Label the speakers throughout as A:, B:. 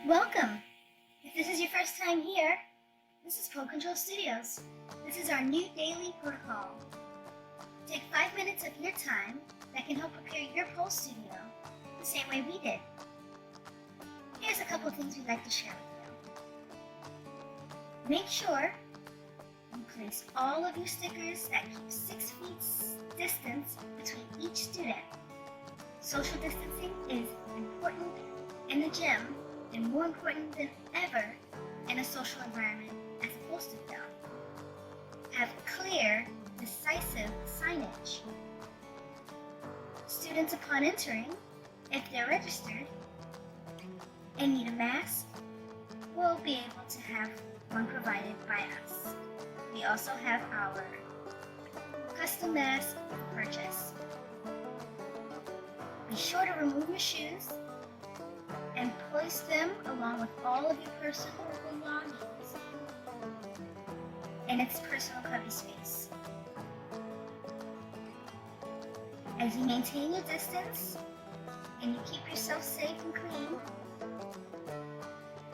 A: Welcome! If this is your first time here, this is Pole Control Studios. This is our new daily protocol. Take 5 minutes of your time that can help prepare your pole studio the same way we did. Here's a couple of things we'd like to share with you. Make sure you place all of your stickers that keep 6 feet distance between each student. Social distancing is important in the gym and more important than ever in a social environment as a pole studio. Have clear, decisive signage. Students upon entering, if they're registered and need a mask, will be able to have one provided by us. We also have our custom mask for purchase. Be sure to remove your shoes and place them along with all of your personal belongings in its personal cubby space. As you maintain your distance and you keep yourself safe and clean,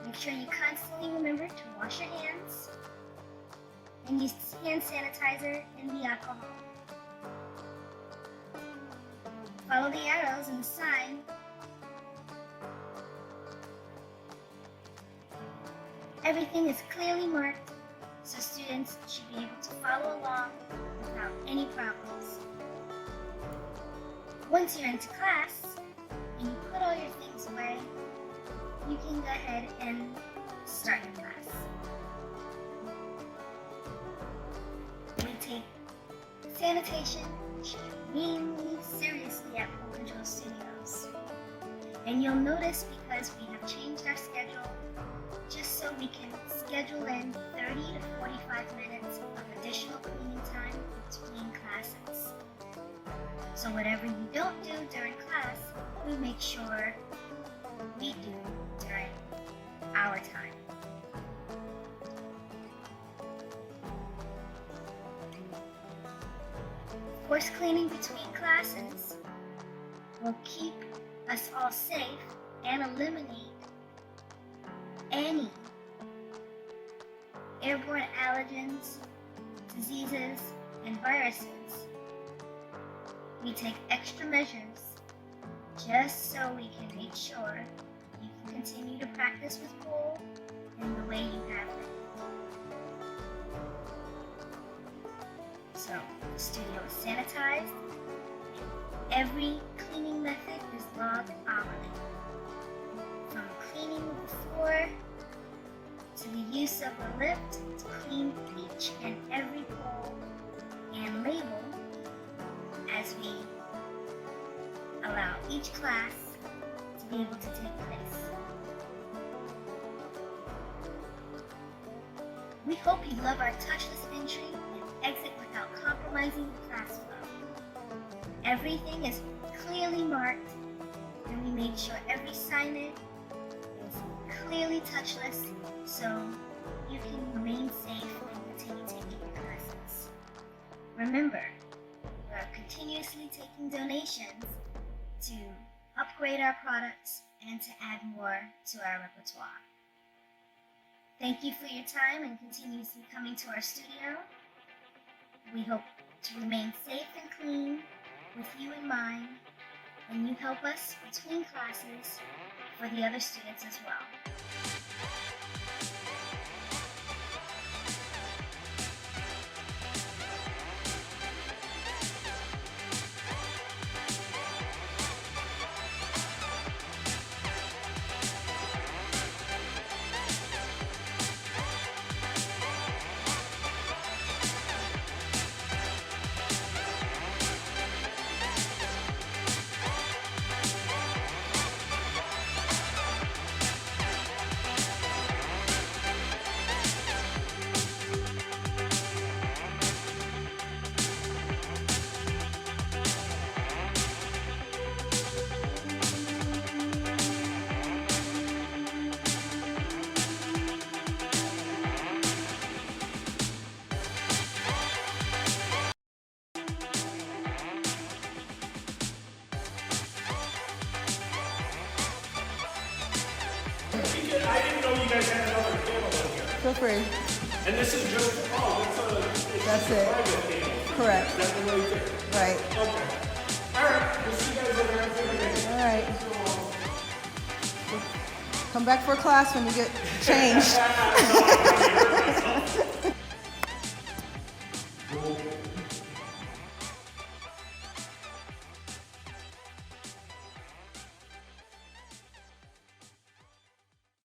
A: make sure you constantly remember to wash your hands and use hand sanitizer and the alcohol. Follow the arrows in the sign. Everything is clearly marked, so students should be able to follow along without any problems. Once you're into class and you put all your things away, you can go ahead and start your class. We take sanitation extremely seriously at Pole Control Studios. And you'll notice because we have changed our schedule just so we can schedule in 30 to 45 minutes of additional cleaning time between classes. So whatever you don't do during class, we make sure we do during our time. Of course, cleaning between classes will keep us all safe and eliminate any airborne allergens, diseases, and viruses. We take extra measures just so we can make sure you can continue to practice with pole in the way you have it. So, the studio is sanitized, and every cleaning method is logged hourly. From cleaning the floor to the use of a lift to clean each and every pole and label as we allow each class to be able to take place. We hope you love our touchless entry and exit without compromising the class flow. Everything is clearly marked, and we made sure every signage is clearly touchless so you can remain safe and continue taking your classes. Remember, we are continuously taking donations to upgrade our products and to add more to our repertoire. Thank you for your time and continuously coming to our studio. We hope to remain safe and clean with you in mind, and you help us between classes for the other students as well.
B: guys had another table in here.
C: Feel free.
B: And this is just,
C: That's it.
B: private table.
C: Correct.
B: That's the right there.
C: Right.
B: Okay. All right. We'll see you guys over there.
C: All right. Come back for a class when you get changed.